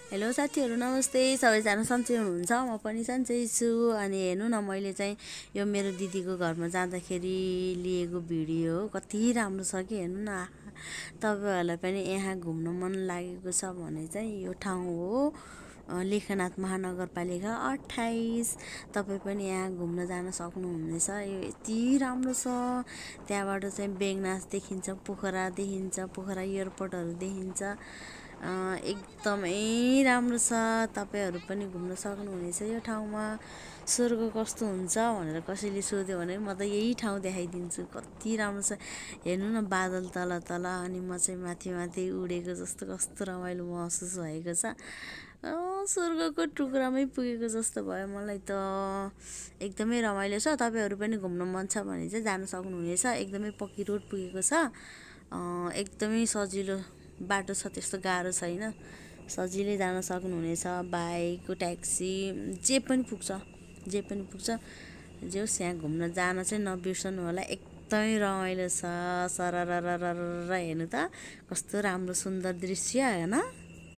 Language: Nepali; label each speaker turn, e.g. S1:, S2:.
S1: हेलो साथीहरू नमस्ते। सबैजना सन्चै हुनुहुन्छ? म पनि सन्चै छु। अनि हेर्नु न, मैले चाहिँ यो मेरो दिदीको घरमा जाँदाखेरि लिएको भिडियो हो। कति राम्रो छ कि हेर्नु न। तपाईँहरूलाई पनि यहाँ घुम्न मन लागेको छ भने चाहिँ यो ठाउँ हो लेखनाथ महानगरपालिका 28। तपाईँ पनि यहाँ घुम्न जान सक्नुहुनेछ। यो यति राम्रो छ। त्यहाँबाट चाहिँ बेगनास देखिन्छ, पोखरा देखिन्छ, पोखरा एयरपोर्टहरू देखिन्छ। एकदमै राम्रो छ। तपाईँहरू पनि घुम्न सक्नुहुनेछ यो ठाउँमा। स्वर्ग कस्तो हुन्छ भनेर कसैले सोध्यो भने म त यही ठाउँ देखाइदिन्छु। कति राम्रो छ हेर्नु न, बादल तल तल अनि म चाहिँ माथि माथि उडेको जस्तो कस्तो रमाइलो महसुस भएको छ। स्वर्गको टुक्रामै पुगेको जस्तो भयो मलाई त। एकदमै रमाइलो छ। तपाईँहरू पनि घुम्न मन छ भने चाहिँ जान सक्नुहुनेछ। एकदमै पक्की रोड पुगेको छ। एकदमै सजिलो बाटो छ, त्यस्तो गाह्रो छैन। सजिलै जान सक्नुहुनेछ। बाइक, ट्याक्सी जे पनि पुग्छ, जे पनि पुग्छ। जे होस्, यहाँ घुम्न जान चाहिँ नबिर्सनु होला। एकदमै रमाइलो छ। सररररर हेर्नु त, कस्तो राम्रो सुन्दर दृश्य होइन।